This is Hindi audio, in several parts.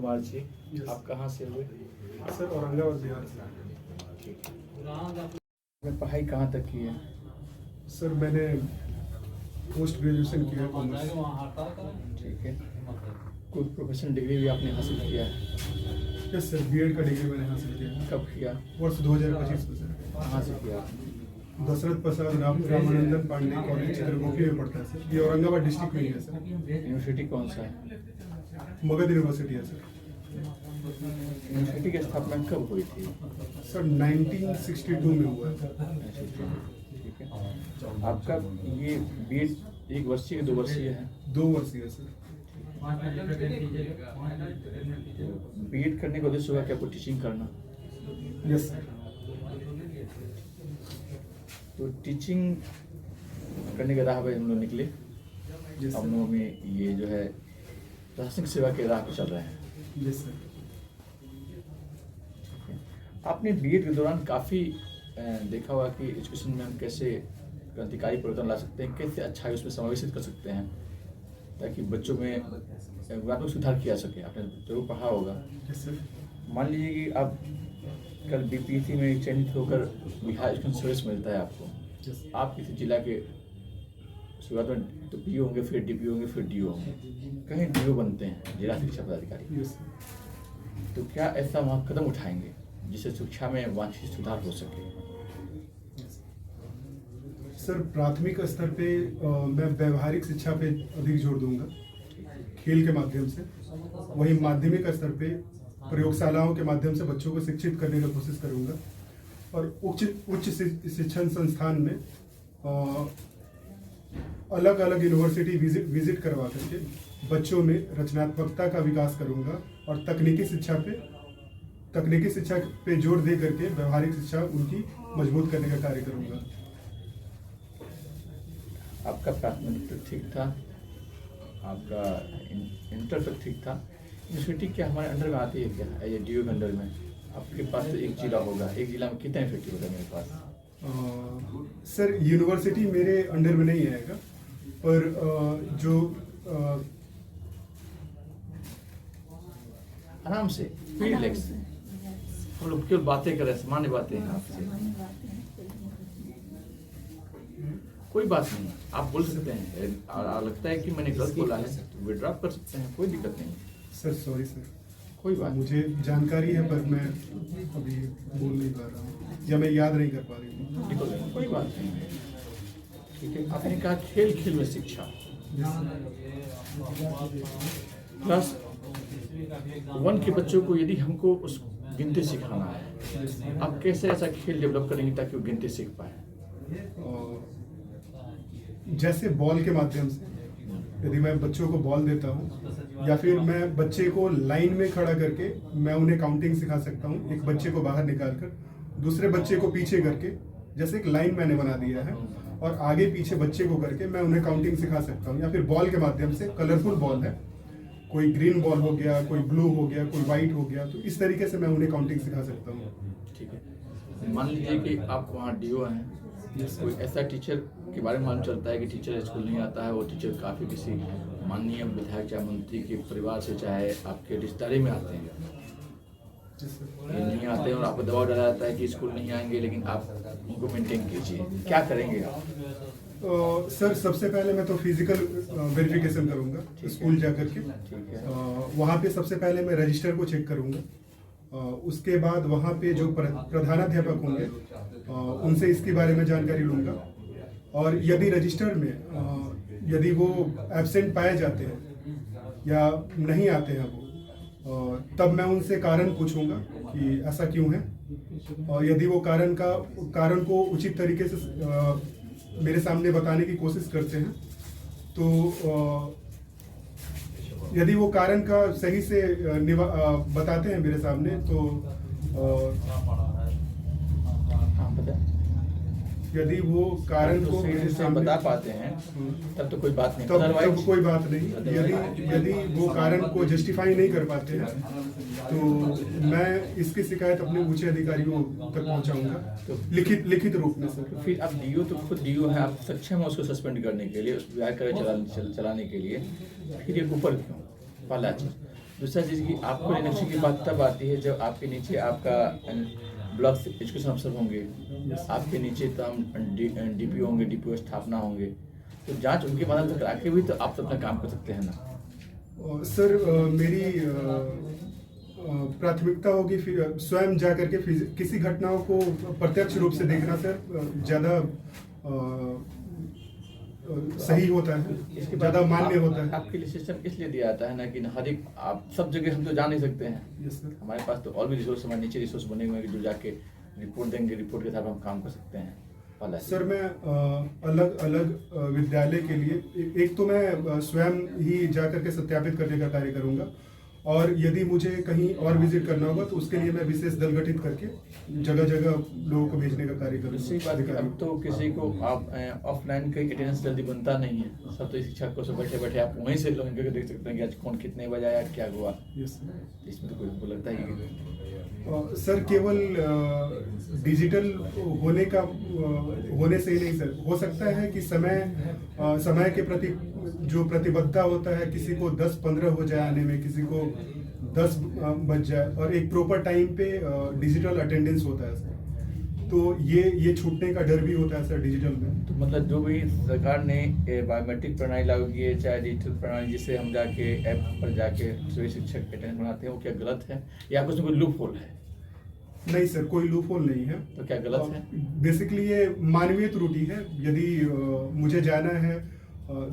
कुमार जी, आप कहाँ से हुए? सर औरंगाबाद बिहार से। ठीक है। आपने पढ़ाई कहाँ तक की है? सर मैंने पोस्ट ग्रेजुएशन किया है कॉमर्स। ठीक है। कोई प्रोफेशनल डिग्री भी आपने हासिल किया है? यस सर, बीएड का डिग्री मैंने हासिल किया है कब किया? वर्ष 2025 में सर। कहाँ से किया? दशरथ प्रसाद रामानंदन पांडे कॉलेज चित्रगुप्ती में पढ़ता है सर। ये औरंगाबाद डिस्ट्रिक्ट में ही है सर। यूनिवर्सिटी कौन सा है? मगध यूनिवर्सिटी है सर। यूनिवर्सिटी की स्थापना कब हुई थी? सर 1962 में हुआ है सर। ठीक है। आपका ये बीएड 1 वर्षीय 2 वर्षीय है? 2 वर्षीय है सर। बीएड करने का उद्देश्य होगा कि आपको टीचिंग करना? Yes sir. तो टीचिंग करने के राह पे हम लोग निकले। यस हम सर। लोग में ये जो है प्रशासनिक सेवा के राह पे चल रहे हैं। Yes sir. आपने बीएड के दौरान काफ़ी देखा होगा कि एजुकेशन में हम कैसे क्रांतिकारी परिवर्तन ला सकते हैं, कैसे अच्छा है उसमें समावेशित कर सकते हैं ताकि बच्चों में गुणात्मक सुधार किया सके। आपने जरूर पढ़ा होगा। Yes sir. मान लीजिए कि आप कल बीपीएससी में चयनित होकर बिहार एजुकेशन सर्विस मिलता है आपको। यस। आप किसी जिला के शुरुआत में तो पीओ होंगे, फिर डीपीओ होंगे, फिर डीओ होंगे, कहीं डीओ बनते हैं, जिला शिक्षा पदाधिकारी। Yes sir. तो क्या ऐसा वहाँ कदम उठाएंगे जिससे शिक्षा में वांछित सुधार हो सके? सर प्राथमिक स्तर पे मैं व्यवहारिक शिक्षा पे अधिक जोर दूंगा, खेल के माध्यम से। वहीं माध्यमिक स्तर पे प्रयोगशालाओं के माध्यम से बच्चों को शिक्षित करने की कोशिश करूंगा। और उच्च शिक्षण संस्थान में अलग अलग यूनिवर्सिटी विजिट करवा करके बच्चों में रचनात्मकता का विकास करूंगा और तकनीकी शिक्षा पे जोर दे करके व्यवहारिक शिक्षा उनकी मजबूत करने का कार्य करूंगा। आपका प्राथमिक तक ठीक था, आपका इंटर तक ठीक था। यूनिवर्सिटी क्या हमारे अंडर में आती है क्या? ये डीओ के अंडर में आपके पास तो एक जिला होगा, एक जिला में कितना यूनिवर्सिटी होगा मेरे पास? सर यूनिवर्सिटी मेरे अंडर में नहीं आएगा, पर जो आराम से फ्री रिलैक्स हम लोग केवल बातें कर रहे हैं, सामान्य बातें हैं आपसे। कोई बात नहीं, आप बोल सकते हैं। और लगता है कि मैंने गलत बोला है तो विड्रॉ कर सकते हैं, कोई दिक्कत नहीं। सर सॉरी सर, कोई बात मुझे जानकारी है पर मैं अभी बोल नहीं पा रहा हूँ या मैं याद नहीं कर पा रही हूँ। कोई बात नहीं है। ठीक है। आपने कहा खेल खेल में शिक्षा क्लास 1 के बच्चों को यदि हमको उस गिनती सिखाना है, आप कैसे ऐसा खेल डेवलप करेंगे ताकि वो गिनती सीख पाए? जैसे बॉल के माध्यम से, यदि मैं बच्चों को बॉल देता हूँ या फिर मैं बच्चे को लाइन में खड़ा करके मैं उन्हें काउंटिंग सिखा सकता हूँ। एक बच्चे को बाहर निकाल कर दूसरे बच्चे को पीछे करके, जैसे एक लाइन मैंने बना दिया है और आगे पीछे बच्चे को करके मैं उन्हें काउंटिंग सिखा सकता हूँ। या फिर बॉल के माध्यम से, कलरफुल बॉल है, कोई ग्रीन बॉल हो गया, कोई ब्लू हो गया, कोई व्हाइट हो गया, तो इस तरीके से मैं उन्हें काउंटिंग सिखा सकता हूँ। ठीक है। मान लीजिए कि आप वहाँ डीओ हैं, कोई ऐसा टीचर के बारे में मालूम चलता है कि टीचर स्कूल नहीं आता है, वो टीचर काफ़ी किसी माननीय विधायक या मंत्री के परिवार से चाहे आपके रिश्तेदारी में आते हैं, ये नहीं आते हैं और आपको दबाव डाला जाता है कि स्कूल नहीं आएंगे, लेकिन आप उनको मेंटेन कीजिए, क्या करेंगे आप? सर सबसे पहले मैं तो फिजिकल वेरिफिकेशन करूंगा स्कूल जाकर के। ठीक है। वहाँ पे सबसे पहले मैं रजिस्टर को चेक करूंगा। उसके बाद वहाँ पे जो प्रधानाध्यापक होंगे उनसे इसके बारे में जानकारी लूंगा। और यदि रजिस्टर में यदि वो एब्सेंट पाए जाते हैं या नहीं आते हैं वो, तब मैं उनसे कारण पूछूंगा कि ऐसा क्यों है। और यदि वो कारण को उचित तरीके से मेरे सामने बताने की कोशिश करते हैं, तो यदि वो कारण का सही से बताते हैं मेरे सामने, तो यदि वो कारण को मेरे सामने बता पाते हैं तब तो कोई बात नहीं, तब कोई बात नहीं। यदि वो कारण को जस्टिफाई नहीं कर पाते हैं तो मैं इसकी शिकायत अपने उच्च अधिकारियों तक पहुंचाऊंगा, तो लिखित रूप में सर। तो फिर आप डीओ तो खुद डीओ है, आप सक्षम है उसको सस्पेंड करने के लिए, उस विभाग का चलाने के लिए, फिर ये ऊपर क्यों? पहला चीज। दूसरा चीज़ कि आपको नक्शे की बात तब आती है जब आपके नीचे आपका ब्लॉक एजुकेशन अफसर होंगे, आपके नीचे तमाम डीपीओ होंगे, डीपीओ स्थापना होंगे, तो जांच उनके माध्यम से करा के भी तो आप तो अपना काम कर सकते हैं ना। सर मेरी प्राथमिकता होगी फिर स्वयं जा करके किसी घटनाओं को प्रत्यक्ष रूप से देखना सर ज़्यादा सही होता है, इसके ज़्यादा मान्य होता है। आपके लिए सिस्टम इसलिए दिया जाता है ना कि हर एक आप सब जगह हम तो जा नहीं सकते हैं। Yes sir. हमारे पास तो और भी रिसोर्स, हमारे नीचे रिसोर्स बने हुए हैं जो जाके रिपोर्ट देंगे, रिपोर्ट के साथ हम काम कर सकते हैं। सर मैं अलग अलग विद्यालय के लिए एक तो मैं स्वयं ही जा करके सत्यापित करने का कार्य करूंगा, और यदि मुझे कहीं और विजिट करना होगा तो उसके लिए मैं विशेष दल गठित करके जगह जगह लोगों को भेजने का कार्य दूसरी बात कि करूंगा। अब तो किसी को आप ऑफलाइन का अटेंडेंस जल्दी बनता नहीं है। सब तो शिक्षक को सब बैठे बैठे आप वहीं से लोग देख सकते हैं कि आज कौन कितने बजे आया, क्या हुआ। यस इसमें तो कोई हमको लगता ही नहीं। सर केवल डिजिटल होने से ही नहीं सर, हो सकता है कि समय के प्रति जो प्रतिबद्धता होता है, किसी को 10-15 हो जाए आने में, किसी को 10 बज जाए, और एक प्रॉपर टाइम पे डिजिटल अटेंडेंस होता है सर, तो ये छूटने का डर भी होता है सर डिजिटल में। तो मतलब जो भी सरकार ने बायोमेट्रिक प्रणाली लागू की है, चाहे डिजिटल प्रणाली जिससे हम जाके ऐप पर जाके सभी शिक्षक अटेंडेंस बनाते हैं, वो क्या गलत है या कुछ कोई लूप होल है? नहीं सर, कोई लूप होल नहीं है। तो क्या गलत है? बेसिकली ये मानवीय त्रुटि है। यदि मुझे जाना है,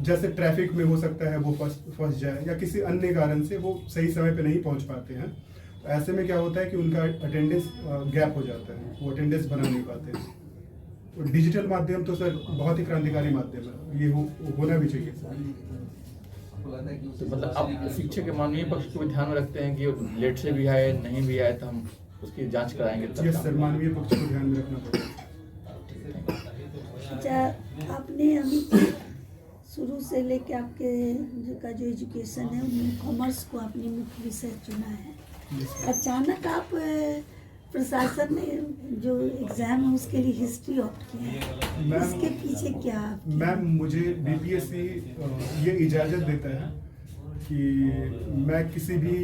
जैसे ट्रैफिक में हो सकता है वो फंस जाए, या किसी अन्य कारण से वो सही समय पे नहीं पहुंच पाते हैं, तो ऐसे में क्या होता है कि उनका अटेंडेंस गैप हो जाता है, वो अटेंडेंस बना नहीं पाते हैं। तो डिजिटल माध्यम तो सर बहुत ही क्रांतिकारी माध्यम है, ये होना भी चाहिए सर। तो मतलब आप शिक्षक के मानवीय पक्ष को भी ध्यान में रखते हैं कि लेट से भी आए, नहीं भी आए तो हम उसकी जांच कराएंगे तब। यस सर, मानवीय पक्ष को ध्यान में रखना पड़ेगा। अच्छा, आपने अभी शुरू से लेके आपके जो एजुकेशन है उनमें कॉमर्स को अपनी मुख्य विषय चुना है। अचानक आप प्रशासन ने जो एग्जाम है उसके लिए हिस्ट्री ऑप्ट किया है, इसके पीछे क्या? मैम मुझे बीपीएससी ये इजाज़त देता है कि मैं किसी भी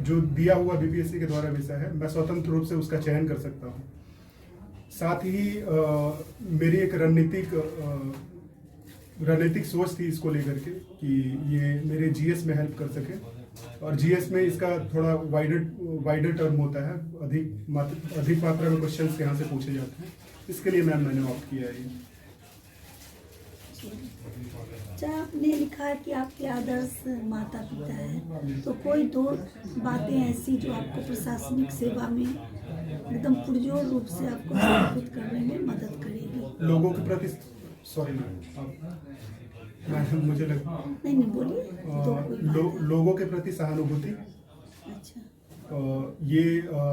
जो दिया हुआ बीपीएससी के द्वारा विषय है, मैं स्वतंत्र रूप से उसका चयन कर सकता हूँ। साथ ही मेरी एक रणनीतिक सोच थी इसको लेकर के कि ये मेरे जीएस में हेल्प कर सके, और जीएस में इसका थोड़ा वाइडर टर्म होता है, अधिक मात्रा में क्वेश्चंस यहाँ से पूछे जाते हैं, इसके लिए मैम मैंने ऑप्ट किया है। अच्छा, आपने लिखा है कि आपके आदर्श माता पिता है, तो कोई दो बातें ऐसी जो आपको प्रशासनिक सेवा में एकदम पुरजोर रूप से आपको समर्पित करने में मदद करेगी? लोगों के प्रति, सॉरी मैम मुझे लगा नहीं बोलिए। लोगों के प्रति सहानुभूति। अच्छा, ये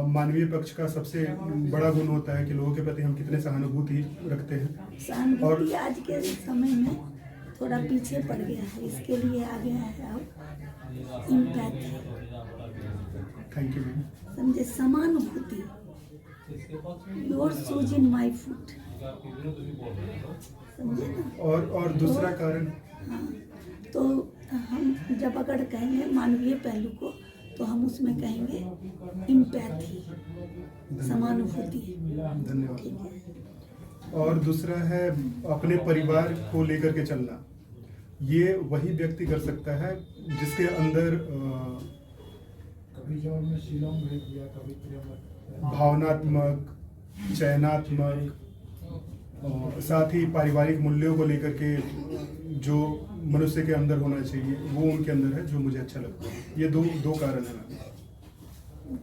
मानवीय पक्ष का सबसे बड़ा गुण होता है कि लोगों के प्रति हम कितने सहानुभूति रखते हैं। सहानुभूति आज के समय में थोड़ा पीछे पड़ गया है, इसके लिए आ गया है अब इम्पैथी। Thank you ma'am. समझे, समानुभूति। Your shoes in my foot, समझे ना। और दूसरा कारण, हाँ, तो हम जब अगर कहेंगे मानवीय पहलू को, तो हम उसमें कहेंगे इम्पैथी, समानुभूति। धन्यवाद। ठीक है। और दूसरा है अपने परिवार को लेकर के चलना। ये वही व्यक्ति कर सकता है जिसके अंदर भावनात्मक, चयनात्मक, साथ ही पारिवारिक मूल्यों को लेकर के जो मनुष्य के अंदर होना चाहिए वो उनके अंदर है, जो मुझे अच्छा लगता है। ये दो कारण है।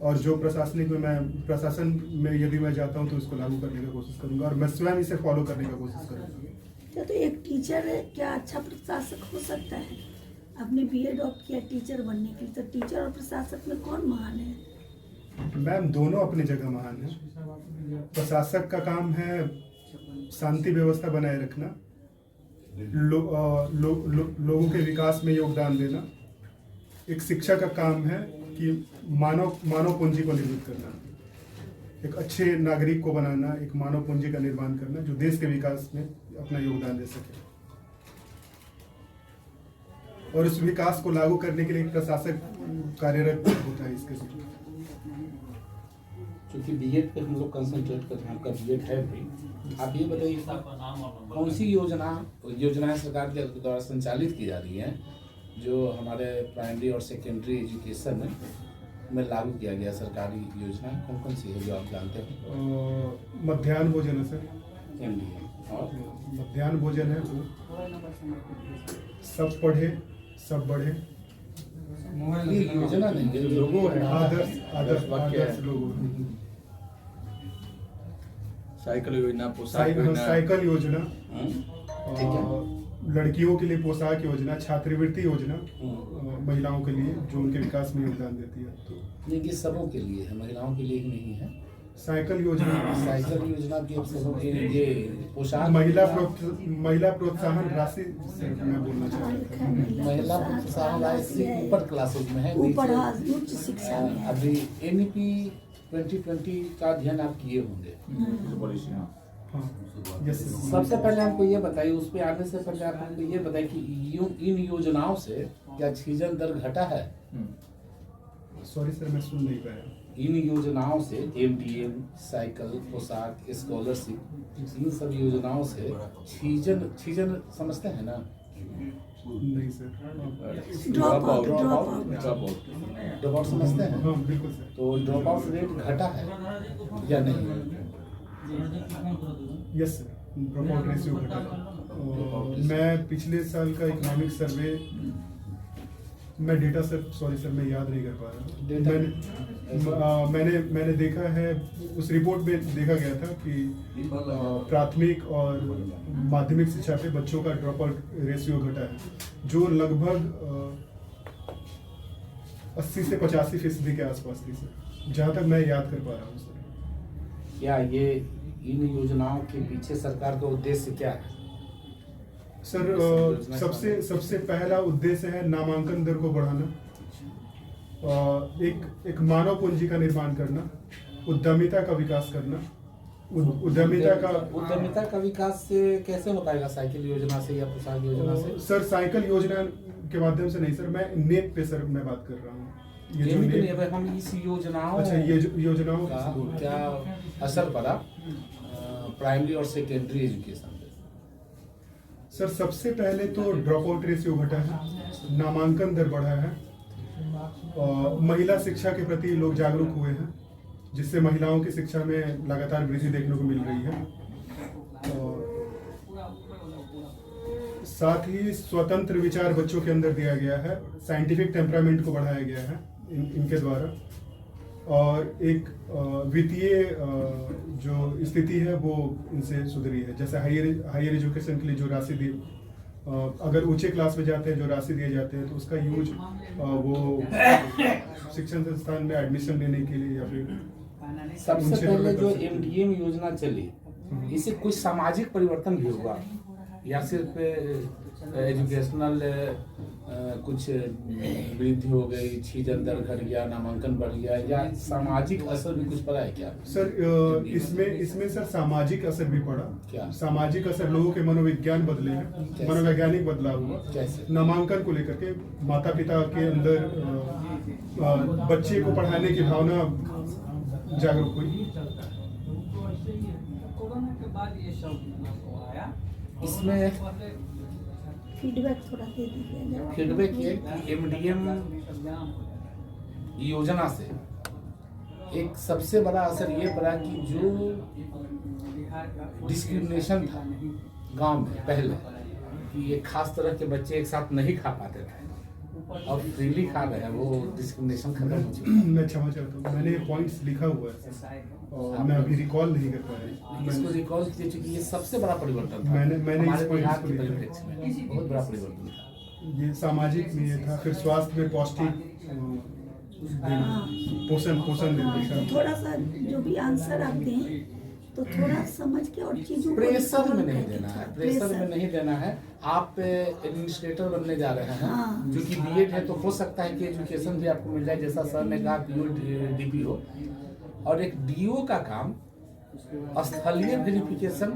और जो प्रशासन में यदि मैं जाता हूँ तो इसको लागू करने का कोशिश करूंगा, और मैं स्वयं इसे फॉलो करने का कोशिश करूंगा। तो एक टीचर क्या अच्छा प्रशासक हो सकता है? आपने बीएड ऑप्ट किया टीचर बनने के लिए, तो टीचर और प्रशासक में कौन महान है? मैम दोनों अपनी जगह महान है। प्रशासक का काम है शांति व्यवस्था बनाए रखना, लोगों के विकास में योगदान देना। एक शिक्षक का काम है कि मानव पूंजी को निर्मित करना, एक अच्छे नागरिक को बनाना, एक मानव पूंजी का निर्माण करना जो देश के विकास में अपना योगदान दे सके। और उस विकास को लागू करने के लिए एक प्रशासक कार्यरत होता है इसके जरिए। क्योंकि बीएड पे हम लोग कंसंट्रेट कर रहे हैं, आपका बीएड है भी। आप ये बताइए कौन सी योजनाएं सरकार के द्वारा संचालित की जा रही हैं जो हमारे प्राइमरी और सेकेंडरी एजुकेशन में लागू किया गया सरकारी योजना कौन सी है जो आप जानते हैं? मध्याह्न भोजन है सर, एमडीए और मध्याह्न भोजन है वो, सब पढ़े सब बढ़े, ये योजना नहीं ये लोगो है। आदर्श आदर्श वाक्य है। आदर्श लोगों, साइकिल योजना, पोशाक योजना, साइकिल योजना, ठीक है। लड़कियों के लिए पोशाक योजना, छात्रवृत्ति योजना, हम्म। महिलाओं के लिए जो उनके विकास में योगदान देती है। तो नहीं ये सबों के लिए है, महिलाओं के लिए ही नहीं है। साइकिल योजना, साइकिल योजना भी अब सबों के लिए, ये पोशाक महिला प्रोत्साहन राशि से मैं बोलना चाह रहा था। महिला प्रोत्साहन राशि ऊपर क्लासेस में है, ऊपर नीचे- हाँ, उच्च शिक्षा में है। अभी एनईपी 2020 का अध्ययन आप किए होंगे। हाँ, यस सर। सबसे पहले हमको ये बताइए, उस पे आने से पहले आप हमको ये बताइए कि इन योजनाओं से क्या छीजन दर घटा है? सॉरी सर, मैं सुन नहीं पाया। इन योजनाओं से एमडीएम, साइकिल, पोशाक, स्कॉलरशिप, इन सब योजनाओं से छीजन समझते हैं ना? नहीं sir. Drop out drop out समझते हैं? हाँ बिल्कुल सर। तो ड्रॉप आउट रेट घटा है या नहीं? Yes sir, drop out ratio घटा है। मैं पिछले साल का इकोनॉमिक सर्वे, मैं डेटा सर सॉरी सर मैं याद नहीं कर पा रहा। मैंने देखा है, उस रिपोर्ट में देखा गया था कि प्राथमिक और माध्यमिक शिक्षा पे बच्चों का ड्रॉप आउट रेशियो घटा है, जो लगभग 80 से 85% के आसपास थी सर, जहाँ तक मैं याद कर पा रहा हूँ सर। क्या ये इन योजनाओं के पीछे सरकार का उद्देश्य क्या है? सर सबसे पहला उद्देश्य है नामांकन दर को बढ़ाना, एक मानव पूंजी का निर्माण करना, उद्यमिता का विकास करना, उद्यमिता का विकास से कैसे हो पाएगा? साइकिल योजना से या पोशाक योजना से? सर साइकिल योजना के माध्यम से नहीं सर, मैं नेप पे सर मैं बात कर रहा हूँ। ये जो नहीं, नेप, हम इस योजनाओं अच्छा ये योजनाओं का से बोल रहे हैं। क्या असर पड़ा प्राइमरी और सेकेंडरी एजुकेशन पे? सर सबसे पहले तो ड्रॉप आउट रेशियो घटा है, नामांकन दर बढ़ा है, महिला शिक्षा के प्रति लोग जागरूक हुए हैं, जिससे महिलाओं की शिक्षा में लगातार वृद्धि देखने को मिल रही है। और साथ ही स्वतंत्र विचार बच्चों के अंदर दिया गया है, साइंटिफिक टेम्परामेंट को बढ़ाया गया है इनके द्वारा, और एक वित्तीय जो स्थिति है वो इनसे सुधरी है। जैसे हायर एजुकेशन के लिए जो राशि दी, अगर ऊंचे क्लास में जाते हैं जो राशि दिए जाते हैं तो उसका यूज वो शिक्षण संस्थान में एडमिशन लेने के लिए या फिर सबसे पहले जो एमडीएम योजना चली, इससे कोई सामाजिक परिवर्तन भी हुआ या सिर्फ एजुकेशनल कुछ वृद्धि हो गई, छीजन दर घट गया, नामांकन बढ़ गया, या सामाजिक असर भी कुछ पड़ा है क्या? सर इसमें सर सामाजिक असर भी पड़ा। क्या सामाजिक असर? लोगों के मनोविज्ञान बदले हैं, मनोवैज्ञानिक बदलाव हुआ। कैसे? नामांकन को लेकर के माता पिता के अंदर बच्चे को पढ़ाने की भावना जागरूक हुई। इसमें फीडबैक थोड़ा दे दीजिए। फीडबैक ये कि एमडीएम योजना से एक सबसे बड़ा असर ये पड़ा कि जो डिस्क्रिमिनेशन था गांव में पहले कि ये खास तरह के बच्चे एक साथ नहीं खा पाते थे, अब फ्रीली खा रहे हैं, वो डिस्क्रिमिनेशन खत्म हो चुका है। मैं क्षमा चाहता हूँ, मैंने पॉइंट्स लिखा हुआ है और मैं अभी रिकॉल नहीं कर पाया। इसको रिकॉल कीजिए क्योंकि ये सबसे बड़ा परिवर्तन था मैंने हमारे इस बिहार पॉइंट्स को के लिखा। परिप्रेक्ष्य में बहुत बड़ा परिवर्तन था। ये सामाजिक में ये था, फिर स्वास्थ्य में पौष्टिक पोषण देने का। थोड़ा सा जो भी आंसर आप दें तो थोड़ा समझ के और चीजों को प्रेशर में रिकवर नहीं करके देना है, थोड़ा प्रेशर में नहीं देना है। आप एडमिनिस्ट्रेटर बनने जा रहे हैं, हाँ। जो कि बीएड है, तो हो सकता है कि एजुकेशन भी आपको मिल जाए, जैसा सर ने कहा पीओ डीपीओ। और एक डीओ का काम स्थलीय वेरिफिकेशन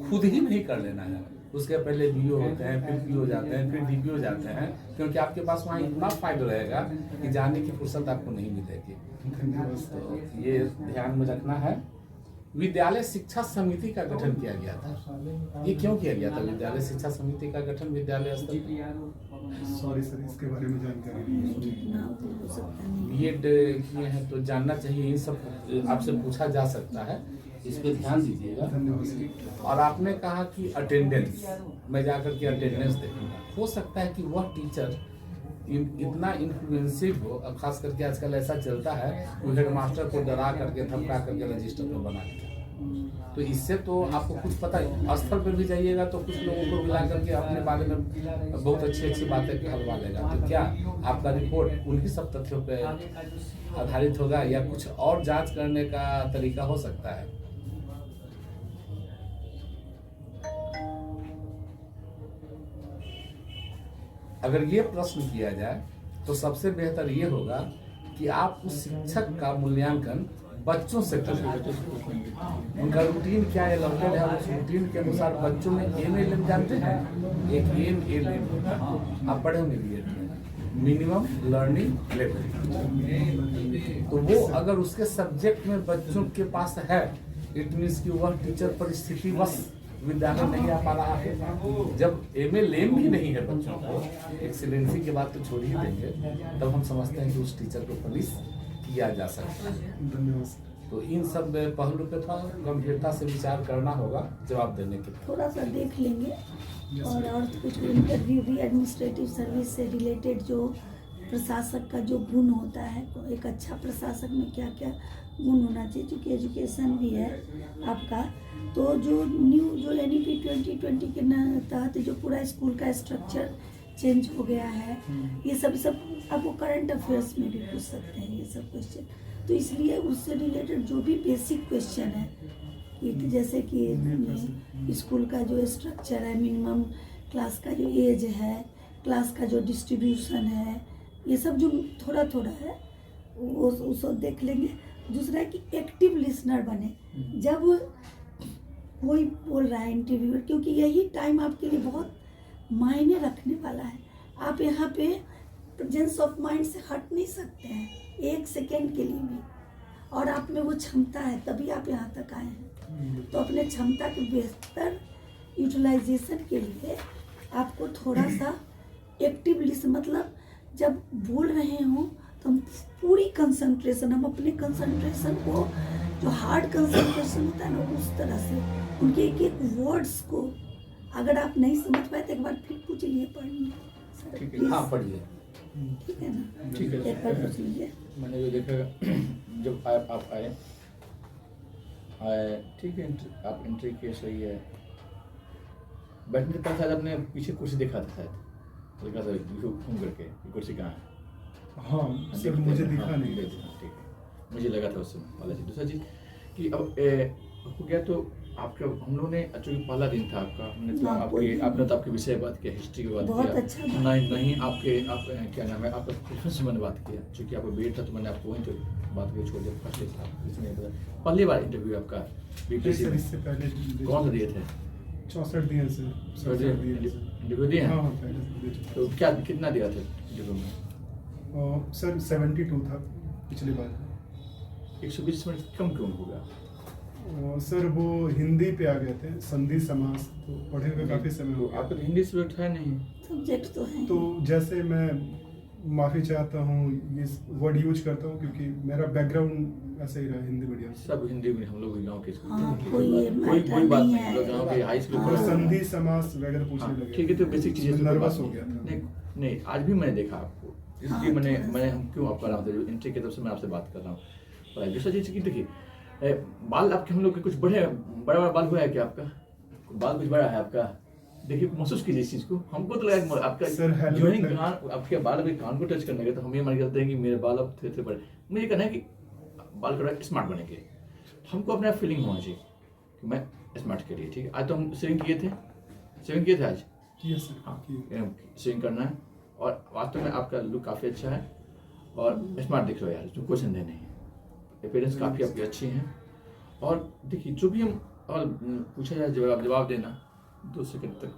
खुद ही नहीं कर लेना है, उसके पहले बीओ होते हैं, फिर पीओ जाते हैं, फिर डीपीओ जाते हैं, क्योंकि आपके पास वहाँ इतना फाइल रहेगा कि जाने की फुर्सत आपको नहीं मिलेगी। तो ये ध्यान में रखना है। विद्यालय शिक्षा समिति का गठन किया गया था, ये क्यों किया गया था? विद्यालय शिक्षा समिति का गठन विद्यालय स्तर पर, सॉरी सर, इसके बारे में जानकारी नहीं है। जितना हो सकता नहीं। बीएड किए हैं तो जानना चाहिए, इन सब आपसे पूछा जा सकता है, इस पे ध्यान दीजिएगा। धन्यवाद सर। और आपने कहा कि अटेंडेंस, मैं जाकर के अटेंडेंस देखूंगा। हो सकता है कि वह टीचर इतना इन्फ्लुएंसिव हो, अब खास करके आजकल ऐसा चलता है कि हेडमास्टर को डरा करके धमका करके रजिस्टर में बना दिया। तो इससे तो आपको कुछ पता है, स्थल पर भी जाइएगा तो कुछ लोगों को मिला करके अपने बारे में बहुत अच्छी अच्छी बातें कहलवा लेगा। तो क्या आपका रिपोर्ट उन्हीं सब तथ्यों पर आधारित होगा या कुछ और जांच करने का तरीका हो सकता है? अगर ये प्रश्न किया जाए तो सबसे बेहतर ये होगा कि आप उस शिक्षक का मूल्यांकन बच्चों से करें। उनका रूटीन क्या है, अलॉटेड है, उस रूटीन के अनुसार बच्चों में एम जानते हैं, एक एम होता है, आप पढ़े होंगे बीएड में, मिनिमम लर्निंग लेवल। तो वो अगर उसके सब्जेक्ट में बच्चों के पास है, इट मीन्स कि वह टीचर परिस्थिति बस विद्यालय नहीं आ पा रहा है। जब एम भी नहीं है बच्चों को, एक्सीलेंसी के बाद तो छोड़ ही देंगे, तब हम समझते हैं कि उस टीचर को पनिश किया जा सकता है। धन्यवाद सर। तो इन सब पहलू पे थोड़ा गंभीरता से विचार करना होगा जवाब देने के लिए। थोड़ा सा देख लेंगे। और तो कुछ इंटरव्यू भी एडमिनिस्ट्रेटिव सर्विस से रिलेटेड जो प्रशासक का जो गुण होता है, एक अच्छा प्रशासक में क्या क्या गुण होना चाहिए, क्योंकि एजुकेशन भी है आपका। तो जो जो NEP 2020 के तहत जो पूरा स्कूल का स्ट्रक्चर चेंज हो गया है, ये सब आपको करंट अफेयर्स में भी पूछ सकते हैं ये सब क्वेश्चन। तो इसलिए उससे रिलेटेड जो भी बेसिक क्वेश्चन है, कि जैसे कि स्कूल का जो स्ट्रक्चर है, मिनिमम क्लास का जो एज है, क्लास का जो डिस्ट्रीब्यूशन है, ये सब जो थोड़ा थोड़ा है वो सब देख लेंगे। दूसरा है कि एक्टिव लिसनर बने जब कोई बोल रहा है इंटरव्यूअर, क्योंकि यही टाइम आपके लिए बहुत मायने रखने वाला है। आप यहाँ पे प्रेजेंस ऑफ माइंड से हट नहीं सकते हैं एक सेकेंड के लिए भी, और आप में वो क्षमता है, तभी आप यहाँ तक आए हैं। तो अपने क्षमता के बेहतर यूटिलाइजेशन के लिए आपको थोड़ा सा एक्टिव लिसन, मतलब जब बोल रहे हों तो हम पूरी कंसंट्रेशन, हम अपने कंसंट्रेशन को, जो हार्ड कंसंट्रेशन होता है ना, उस तरह से उनके एक एक वर्ड्स को, अगर आप नहीं समझ पाए तो एक बार फिर पूछ लिए, पढ़िए। ठीक है, हाँ पढ़िए। ठीक है ना, ठीक है। एक बार पूछ लीजिए। मैंने जो देखा जब आप आए, ठीक है, आप एंट्री किए, सही है। बैठने के बाद शायद आपने पीछे कुर्सी देखा था, शायद देखा था घूम करके ये कुर्सी कहाँ है। हाँ सर, मुझे दिखा नहीं। ठीक है, मुझे लगा था उस समय वाला चीज। दूसरा चीज कि अब हो गया, तो आपका हम लोगों ने एक्चुअली पहला दिन था आपका, हमने तो आपने तो आपके विषय बात किया, हिस्ट्री की बात बहुत किया। अच्छा नहीं आप क्या नाम है, आपका प्रेफरेंस से मैंने बात किया, चूँकि आपका बीएड था तो मैंने आपको वहीं तो बात की, छोड़ दिया। फर्स्ट था, इसमें पता पहली बार इंटरव्यू आपका बीपीएससी सर में इससे पहले कौन सा दिए थे? 64 दिए सर। 64 दिए सर। इंटरव्यू दिए हैं? हाँ पहले दे चुके। तो क्या कितना दिया था इंटरव्यू में? सर 72 था पिछली बार। 120 मिनट कम क्यों हो गया? सर वो हिंदी पे आ गए थे, संधि समास, तो पढ़े हुए काफ़ी समय हो तो गया। आपका तो हिंदी सब्जेक्ट है नहीं। सब्जेक्ट तो है। तो जैसे मैं माफ़ी चाहता हूँ ये वर्ड यूज करता हूँ, क्योंकि मेरा बैकग्राउंड ऐसा ही रहा, हिंदी मीडियम से। सब हिंदी में, हम लोग भी गाँव के हाँ, स्कूल, कोई कोई बात नहीं नहीं, है। हम लोग गाँव के हाई स्कूल और पढ़े। संधि समास वगैरह पूछने हाँ, लगे। ठीक है, तो बेसिक चीजें तो नर्वस कोई हो बात गया था। नहीं, आज भी मैंने देखा आपको, इसलिए हाँ, मैंने हम क्यों आप कर रहा था, जो एंट्री की तरफ से मैं आपसे बात कर रहा हूँ। और दूसरा चीज की देखिए, बाल आपके हम लोग के कुछ बड़ा बाल हुआ है क्या आपका? बाल कुछ बड़ा है आपका? देखिए, महसूस कीजिए इस चीज को। हमको तो लगा आपका सर, हेलमेट जो ही लगा- कान, आपके बाल अभी कान को टच करने गए तो हम ये मान करते हैं कि मेरे बाल अब थोड़े बड़े। मुझे कहना है कि बाल थोड़ा स्मार्ट बनेंगे, हमको अपना फीलिंग होना चाहिए कि मैं स्मार्ट के लिए। ठीक है, आज तो हम शेविंग किए थे आज। Yes sir. हाँ, शेविंग करना है, और वास्तव में आपका लुक काफ़ी अच्छा है और स्मार्ट दिख रहे हो यार, जो क्वेश्चन देने हैं, अपीयरेंस काफ़ी आपकी अच्छी हैं। और देखिए, जो भी हम और पूछा जाए जवाब देना, 2 सेकंड तक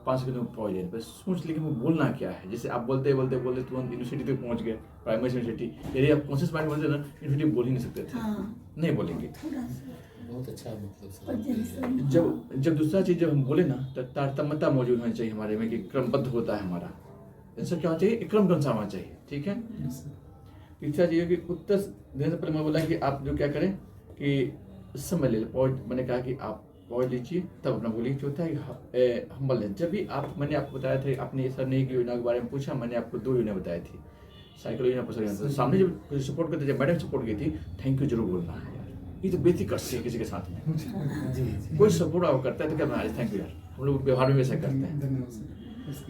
5 सेकंड में पहुंच जाए, बस सोच लेकिन वो बोलना क्या है। जैसे आप बोलते बोलते तुरंत यूनिवर्सिटी तक पहुंच गए, प्राइमरी यूनिवर्सिटी। यदि आप कॉन्शियस माइंड बोलते ना, यूनिवर्सिटी बोल ही नहीं सकते थे, हाँ। नहीं बोलेंगे। थोड़ा सा बहुत अच्छा मतलब सर। और जैसे जब दूसरा चीज जब हम बोले ना, तो तारतम्यता मौजूद होनी चाहिए हमारे में, कि क्रमबद्ध होता है हमारा। ऐसा क्या होना चाहिए, एक क्रम अनुसार होना चाहिए, ठीक है। तीसरा चीज है कि उत्तर देने से पहले मैं बोला कि आप जो क्या करें कि समय ले लें, पॉज। मैंने कहा कि आप पॉज लीजिए तब अपना बोलिए। जो होता है कि हम्बल लें। जब भी आप, मैंने आपको बताया था, आपने सर ने एक योजना के बारे में पूछा, मैंने आपको 2 योजना बताई थी, साइकिल योजना, पुस्तक योजना। सामने जब सपोर्ट करते, जब मैडम सपोर्ट की थी, थैंक यू जरूर बोलना है यार, ये तो बेसिक करते हैं किसी के साथ में। जी कोई सपोर्ट आप करता है तो क्या बनाया, थैंक यू यार, हम लोग व्यवहार में वैसा करते हैं। धन्यवाद सर।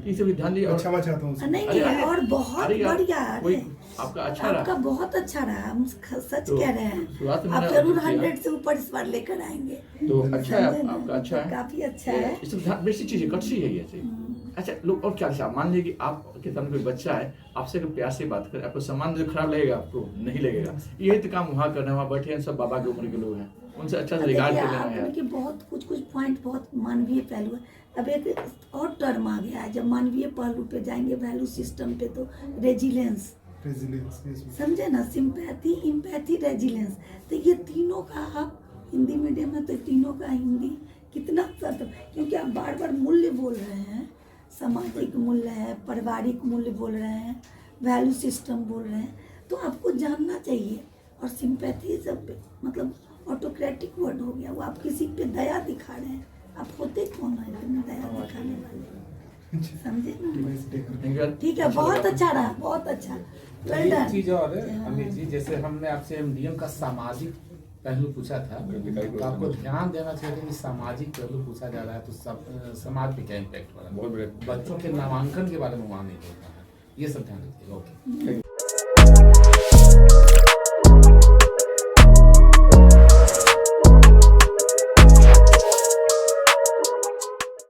ये सब ध्यान दिए। और और क्षमा चाहता हूँ सर। नहीं अरे, नहीं, और बहुत अरे यार, बढ़िया। कोई अरे, आपका अच्छा आपका रहा। बहुत अच्छा रहा, हम सच तो कह रहे हैं। शुरुआत में आप मैंने जरूर अर्जुन किया। 100 से ऊपर इस बार लेकर आएंगे। तो अच्छा है, समझे ना? आपका अच्छा है, काफी अच्छा है। ये सब ध्यान, बेसिक चीज है, कटसी है ये चीज। अच्छा लोग, और क्या अच्छा, मान लीजिए कि आपके सामने कोई बच्चा है, आपसे अगर प्यार से बात करे, आपको सम्मान जो खराब लगेगा, आपको नहीं लगेगा। यही तो काम वहाँ करना है, वहाँ बैठे हैं सब बाबा की उम्र के लोग हैं, उनसे अच्छा से रिगार्ड कर लेना है आपने यार। कि बहुत कुछ पॉइंट बहुत मानवीय पहलू है। अब एक और टर्म आ गया है, जब मानवीय पहलू पे जाएंगे, वैल्यू सिस्टम पे, तो रेजिलेंस, रेजिलियंस, yes, ma'am। समझे ना, सिंपैथी, इम्पैथी, रेजिलेंस। तो ये तीनों का, आप हिंदी मीडियम में तो तीनों का हिंदी कितना सत्य, क्योंकि आप बार बार मूल्य बोल रहे हैं, सामाजिक मूल्य है, पारिवारिक मूल्य बोल रहे हैं, वैल्यू सिस्टम बोल रहे हैं, तो आपको जानना चाहिए। और सिंपैथी सब मतलब ऑटोक्रेटिक वर्ड हो गया, वो आप किसी पे दया दिखा रहे हैं, आप होते कौन है इतने दया दिखाने वाले, समझे ना। Thank you यार। ठीक है, बहुत अच्छा रहा, बहुत अच्छा, वेल एक डन। चीज और है अमित जी, जैसे हमने आपसे एमडीएम का सामाजिक पहलू पूछा था, तो आपको ध्यान देना चाहिए कि सामाजिक पहलू पूछा जा रहा है, तो समाज पे क्या इम्पैक्ट हो रहा है। बहुत बड़े बच्चों के नामांकन के बारे में वहाँ नहीं बोलना है, ये सब ध्यान रखिएगा। ओके।